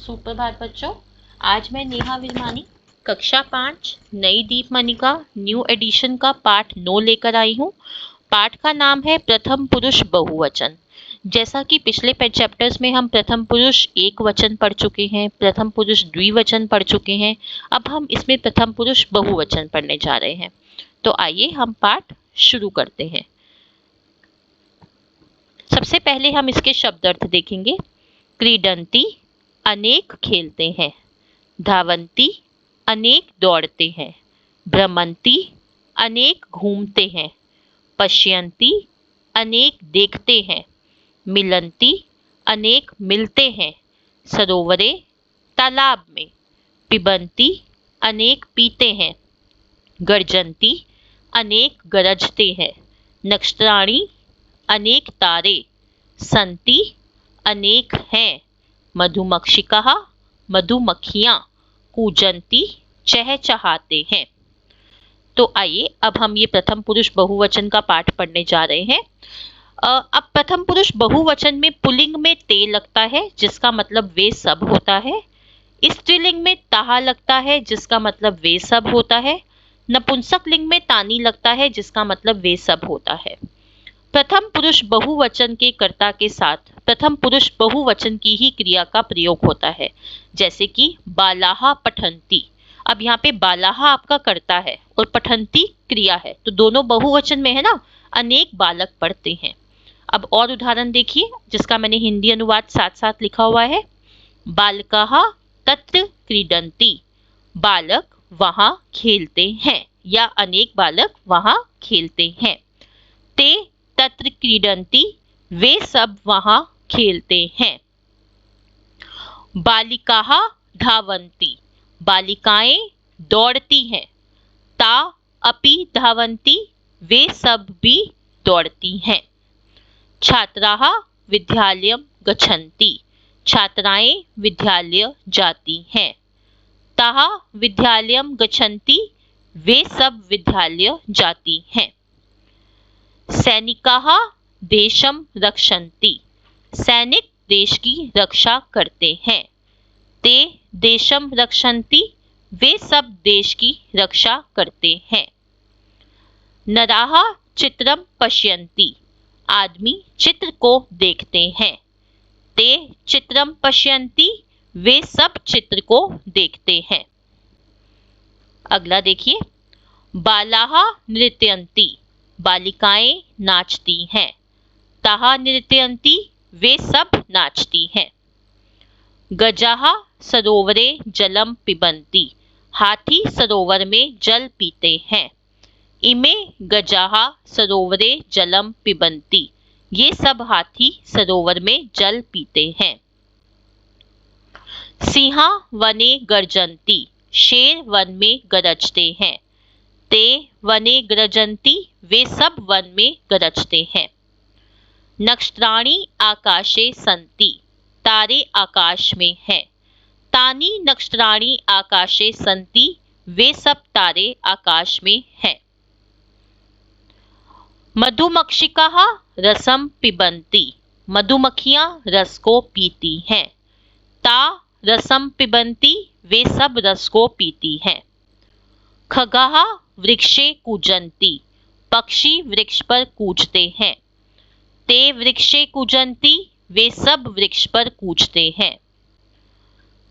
सुप्रभात बच्चों। आज मैं नेहा विरमानी कक्षा 5 नई दीपमणिका न्यू एडिशन का पाठ 9 लेकर आई हूँ। पाठ का नाम है प्रथम पुरुष बहुवचन। जैसा कि पिछले चैप्टर्स में हम प्रथम पुरुष एक वचन पढ़ चुके हैं, प्रथम पुरुष द्विवचन पढ़ चुके हैं, अब हम इसमें प्रथम पुरुष बहुवचन पढ़ने जा रहे हैं। तो आइए हम पाठ शुरू करते हैं। सबसे पहले हम इसके शब्दार्थ देखेंगे। क्रीडंती अनेक खेलते हैं, धावंती अनेक दौड़ते हैं, भ्रमंती अनेक घूमते हैं, पश्यंती अनेक देखते हैं, मिलंती अनेक मिलते हैं, सरोवरे तालाब में, पिबंती अनेक पीते हैं, गर्जंती अनेक गरजते हैं, नक्षत्राणी अनेक तारे, संति अनेक हैं, मधुमक्षिकाः मधुमक्खियां, कूजंती चहचहाते हैं। तो आइए अब हम ये प्रथम पुरुष बहुवचन का पाठ पढ़ने जा रहे हैं। अब प्रथम पुरुष बहुवचन में पुल्लिंग में ते लगता है जिसका मतलब वे सब होता है। स्त्रीलिंग में ताहा लगता है जिसका मतलब वे सब होता है। नपुंसक लिंग में तानी लगता है जिसका मतलब वे सब होता है। प्रथम पुरुष बहुवचन के कर्ता के साथ प्रथम पुरुष बहुवचन की ही क्रिया का प्रयोग होता है, जैसे कि बालाहा पठंती। अब यहाँ पे बालाहा आपका कर्ता है और पठंती क्रिया है, तो दोनों बहुवचन में है ना। अनेक बालक पढ़ते हैं। अब और उदाहरण देखिए जिसका मैंने हिंदी अनुवाद साथ साथ लिखा हुआ है। बालकाः तत्र क्रीडन्ति, बालक वहां खेलते हैं, या अनेक बालक वहां खेलते हैं। ते तत्र क्रीडन्ति, वे सब वहां खेलते हैं। बालिकाः धावन्ति, बालिकाएं दौड़ती हैं। ता अपि धावन्ति, वे सब भी दौड़ती हैं। छात्राः विद्यालयं गच्छन्ति, छात्राएं विद्यालय जाती हैं। ताः विद्यालयं गच्छन्ति, वे सब विद्यालय जाती हैं। सैनिकाः देशं रक्षन्ति, सैनिक देश की रक्षा करते हैं। ते देशं रक्षन्ति, वे सब देश की रक्षा करते हैं। नराः चित्रं पश्यन्ति, आदमी चित्र को देखते हैं। ते चित्रं पश्यन्ति, वे सब चित्र को देखते हैं। अगला देखिए। बालाः नृत्यन्ति, बालिकाएं नाचती हैं। ताः नृत्यन्ति, वे सब नाचती हैं। गजाः सरोवरे जलं पिबन्ति, हाथी सरोवर में जल पीते हैं। इमे गजाः सरोवरे जलं पिबन्ति, ये सब हाथी सरोवर में जल पीते हैं। सिंहा वने गर्जन्ति, शेर वन में गरजते हैं। ते वने गरजन्ति, वे सब वन में गरजते हैं। नक्षत्राणि आकाशे सन्ति, तारे आकाश में हैं। तानि नक्षत्राणि आकाशे सन्ति, वे सब तारे आकाश में हैं। मधुमक्षिकाः रसं पिबन्ति, मधुमक्खियां रस को पीती हैं। ता रसं पिबन्ति, वे सब रस को पीती हैं। खगाः वृक्षे कूजन्ति, पक्षी वृक्ष पर कूजते हैं। ते वृक्षे कूजन्ति, वे सब वृक्ष पर कूजते हैं।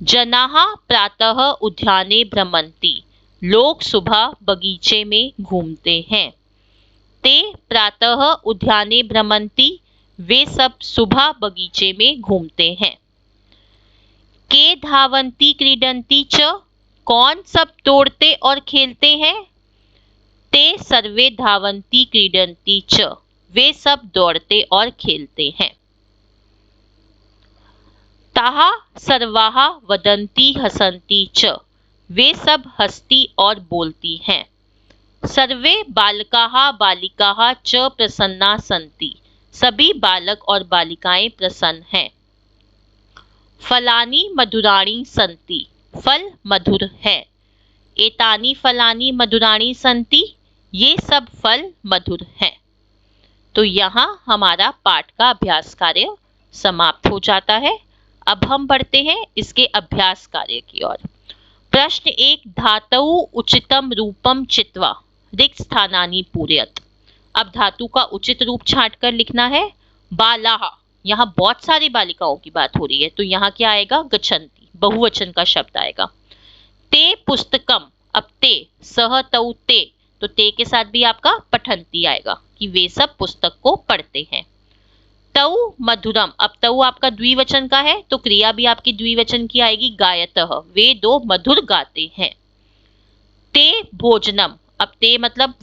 जनाः प्रातः उद्याने भ्रमन्ति, लोग सुबह बगीचे में घूमते हैं। ते प्रातः उद्याने भ्रमन्ति, वे सब सुबह बगीचे में घूमते हैं। के धावन्ति क्रीडन्ति च, कौन सब दौड़ते और खेलते हैं। ते सर्वे धावन्ति क्रीडन्ति च, वे सब दौड़ते और खेलते हैं। ताः सर्वाः वदन्ति हसन्ति च, वे सब हंसती और बोलती हैं। सर्वे बालकाः बालिकाः च प्रसन्ना सन्ति, सभी बालक और बालिकाएं प्रसन्न हैं। फलानि मधुराणि सन्ति, फल मधुर है। एतानि फलानि मधुराणि सन्ति, ये सब फल मधुर हैं। तो यहाँ हमारा पाठ का अभ्यास कार्य समाप्त हो जाता है। अब हम बढ़ते हैं इसके अभ्यास कार्य की ओर। प्रश्न 1, धातु उचितम रूपम चित्वा रिक्त स्थानानि पूरयत। अब धातु का उचित रूप छांट कर लिखना है। बालाः, यहाँ बहुत सारी बालिकाओं की बात हो रही है, तो यहाँ क्या आएगा? गच्छन्ति, बहुवचन का शब्द आएगा। ते पुस्तकम, अब ते, सह तौ ते, तो ते के साथ भी आपका पठन्ति आएगा कि वे सब पुस्तक को पढ़ते हैं। तौ मधुरम, अब तौ आपका द्विवचन का है, तो क्रिया भी आपकी द्विवचन की आएगी, गायतः, वे दो मधुर गाते हैं। ते भोजनम, अब ते मतलब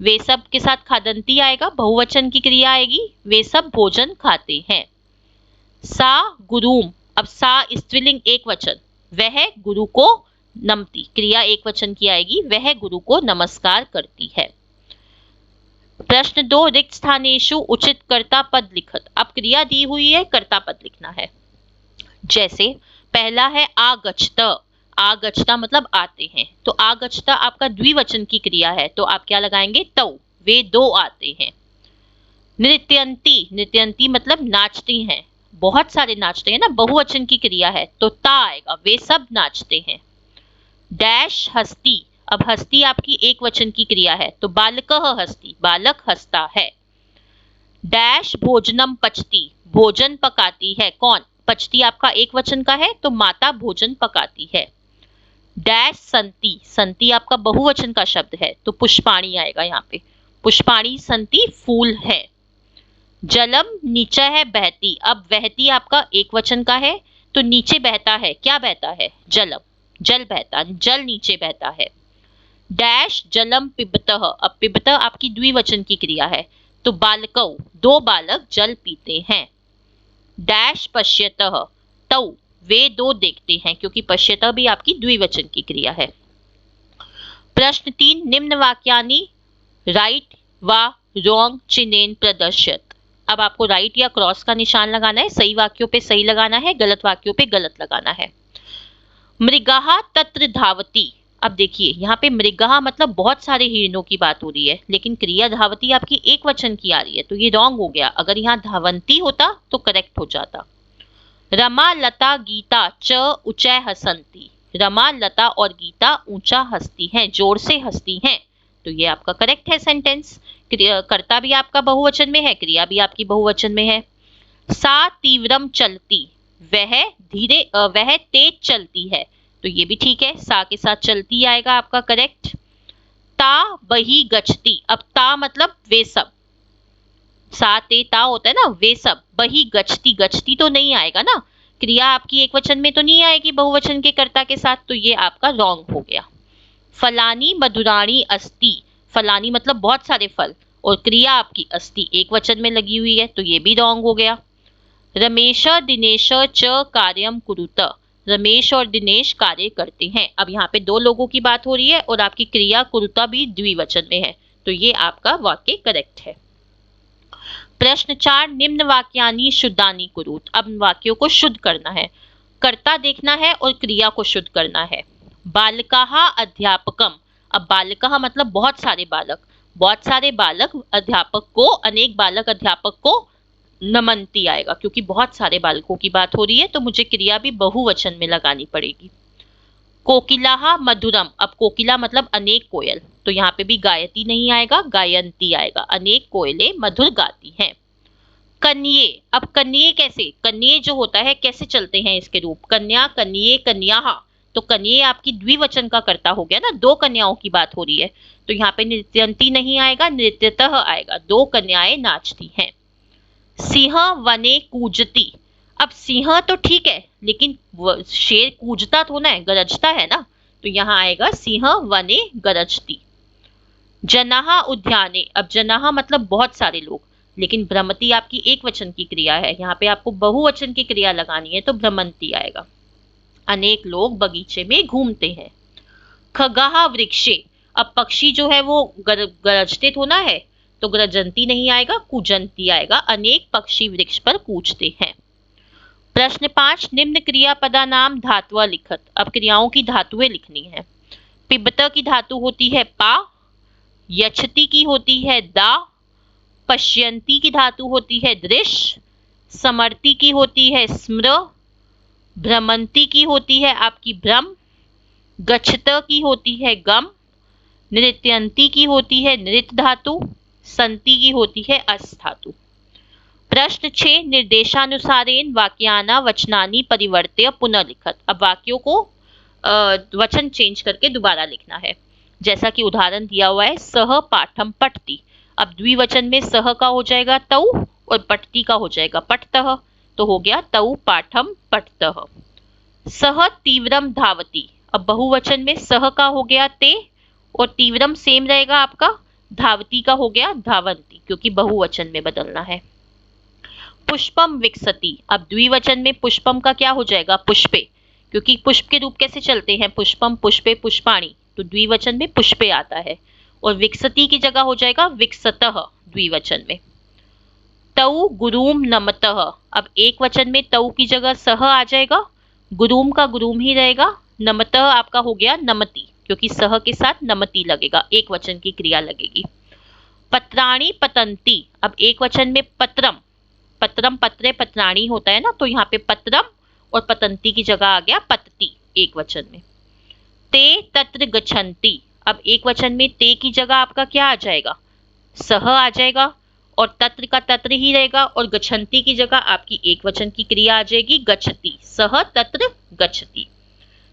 वे सब के साथ खादंती आएगा, बहुवचन की क्रिया आएगी, वे सब भोजन खाते हैं। सा गुरुम, अब सा स्त्रीलिंग एक वचन, वह गुरु को नमती, क्रिया एक वचन की आएगी, वह गुरु को नमस्कार करती है। प्रश्न 2, रिक्त स्थानेषु उचित कर्ता पद लिखत। अब क्रिया दी हुई है, कर्ता पद लिखना है। जैसे पहला है आगच्छत, आगच्छता मतलब आते हैं, तो आगच्छता आपका द्विवचन की क्रिया है, तो आप क्या लगाएंगे? तौ, वे दो आते हैं। नृत्यंती, नृत्यंती मतलब नाचती हैं, बहुत सारे नाचते हैं ना, बहुवचन की क्रिया है, तो ता आएगा, वे सब नाचते हैं। डैश हस्ती, अब हस्ती आपकी एक वचन की क्रिया है, तो बालकः हस्ती, बालक हंसता है। डैश भोजनम पचती, भोजन पकाती है, कौन? पचती आपका एक वचन का है, तो माता भोजन पकाती है। डैश संति, संति आपका बहुवचन का शब्द है, तो पुष्पाणी आएगा यहाँ पे, पुष्पाणी संति फूल है। जलम नीचे है बहती, अब बहती आपका एक वचन का है, तो नीचे बहता है, क्या बहता है? जलम, जल बहता, जल नीचे बहता है। डैश जलम पिबतः, अब पिबतः आपकी द्विवचन की क्रिया है, तो बालकौ, दो बालक जल पीते हैं। डैश पश्यतः, तौ, वे दो देखते हैं, क्योंकि पश्यतः भी आपकी द्विवचन की क्रिया है। प्रश्न 3, निम्न वाक्यानि राइट वा रॉन्ग चिन्हेन प्रदर्शित। अब आपको राइट या क्रॉस का निशान लगाना है, सही वाक्यों पे सही लगाना है, गलत वाक्यों पे गलत लगाना है। मृगः तत्र धावति, अब देखिए यहाँ पे मृगः मतलब बहुत सारे हिरणों की बात हो रही है, लेकिन क्रिया धावती आपकी एक वचन की आ रही है, तो ये रॉन्ग हो गया। अगर यहाँ धावंती होता तो करेक्ट हो जाता। रमा लता गीता च ऊंचे हसंती, रमा लता और गीता ऊंचा हंसती हैं, जोर से हंसती हैं, तो ये आपका करेक्ट है सेंटेंस। कर्ता भी आपका बहुवचन में है, क्रिया भी आपकी बहुवचन में है। सा तीव्रम चलती, वह तेज चलती है, तो ये भी ठीक है, सा के साथ चलती आएगा आपका करेक्ट। ता बही गच्छति, अब ता मतलब वे सब, सा ते ता होता है ना, वे सब। बही गच्छति, गच्छति तो नहीं आएगा ना, क्रिया आपकी एक वचन में तो नहीं आएगी बहुवचन के कर्ता के साथ, तो ये आपका रॉन्ग हो गया। फलानी मधुराणी अस्ति, फलानी मतलब बहुत सारे फल, और क्रिया आपकी अस्ति एक वचन में लगी हुई है, तो ये भी रॉन्ग हो गया। रमेश दिनेश च कार्यम कुरुत, रमेश और दिनेश कार्य करते हैं। अब यहाँ पे दो लोगों की बात हो रही है, और आपकी क्रिया कुरुता भी द्विवचन में है, तो ये आपका वाक्य करेक्ट है। प्रश्न 4, निम्न वाक्यानि शुद्धानि कुरुत। अब वाक्यों को शुद्ध करना है, कर्ता देखना है और क्रिया को शुद्ध करना है। बालकाः अध्यापकम, अब बालकाः मतलब बहुत सारे बालक, बहुत सारे बालक अध्यापक को, अनेक बालक अध्यापक को नमन्ति आएगा, क्योंकि बहुत सारे बालकों की बात हो रही है, तो मुझे क्रिया भी बहुवचन में लगानी पड़ेगी। कोकिलाः मधुरम, अब कोकिला मतलब अनेक कोयल, तो यहाँ पे भी गायती नहीं आएगा, गायंती आएगा, अनेक कोयलें मधुर गाती हैं। कन्ये, अब कन्ये कैसे, कन्ये जो होता है कैसे चलते हैं इसके रूप, कन्या, कन्ये, कन्याः, तो कन्ये आपकी द्विवचन का कर्ता हो गया ना, दो कन्याओं की बात हो रही है, तो यहाँ पे नृत्यंती नहीं आएगा, नृत्यतः आएगा, दो कन्याएं नाचती हैं। सिंह वने कूजती, अब सिंह तो ठीक है, लेकिन शेर कूजता तो ना है, गरजता है ना, तो यहाँ आएगा सिंह वने गरजती। जनाः उद्याने, अब जनाः मतलब बहुत सारे लोग, लेकिन भ्रमती आपकी एक वचन की क्रिया है, यहाँ पे आपको बहुवचन की क्रिया लगानी है, तो भ्रमंती आएगा। अनेक लोग बगीचे में घूमते हैं। खगाः वृक्षे, अब पक्षी जो है वो गरजते तो ना है, तो गरजंती नहीं आएगा, कूजंती आएगा, अनेक पक्षी वृक्ष पर कूजते हैं। प्रश्न 5, निम्न क्रियापदा नाम धातुआ लिखत। अब क्रियाओं की धातुएं लिखनी है। पिबत की धातु होती है पा, यच्छति की होती है दा, पश्यंती की धातु होती है दृश्य, समर्ती की होती है स्म्र, भ्रमंती की होती है आपकी भ्रम, गच्छत की होती है गम, नृत्यंती की होती है नृत धातु, संति की होती है अस धातु। प्रश्न 6, निर्देशानुसारेण वाक्याना वचनानि परिवर्त्य पुनः लिखत। अब वाक्यों को वचन चेंज करके दोबारा लिखना है। जैसा कि उदाहरण दिया हुआ है, सह पाठम पठति। अब द्विवचन में सह का हो जाएगा तौ और पठति का हो जाएगा पठतः, तो हो गया तौ पाठम पठतः। सह तीव्रम धावति। अब बहुवचन में सह का हो गया ते और तीव्रम सेम रहेगा आपका, धावती का हो गया धावंती, क्योंकि बहुवचन में बदलना है। पुष्पम विकसति। अब द्विवचन में पुष्पम का क्या हो जाएगा पुष्पे, क्योंकि पुष्प के रूप कैसे चलते हैं, पुष्पम पुष्पे पुष्पाणि, तो द्विवचन में पुष्पे आता है। और विकसति की जगह हो जाएगा विकसतः द्विवचन में। तौ गुरुम नमतः। अब एक वचन में तौ की जगह सह आ जाएगा, गुरुम का गुरुम ही रहेगा, नमतः आपका हो गया नमति, क्योंकि सह के साथ नमति लगेगा, एक वचन की क्रिया लगेगी। पत्राणि पतंती। अब एक वचन में पत्रम, पत्रम पत्रे पत्राणी होता है ना, तो यहाँ पे पत्रम और पतंती की जगह आ गया पतती एक वचन में। ते तत्र गच्छन्ति। अब एक वचन में ते की जगह आपका क्या आ जाएगा, सह आ जाएगा, और तत्र का तत्र ही रहेगा, और गच्छन्ति की जगह आपकी एक वचन की क्रिया आ जाएगी गच्छति, सह तत्र गच्छति।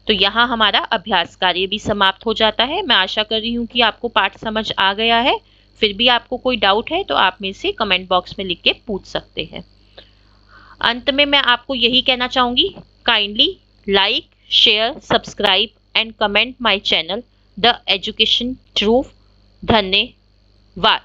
तो यहाँ हमारा अभ्यास कार्य भी समाप्त हो जाता है। मैं आशा कर रही हूँ कि आपको पाठ समझ आ गया है। फिर भी आपको कोई डाउट है तो आप मेरे से कमेंट बॉक्स में लिख के पूछ सकते हैं। अंत में मैं आपको यही कहना चाहूंगी, kindly like, share, subscribe and comment my channel the education truth. धन्यवाद।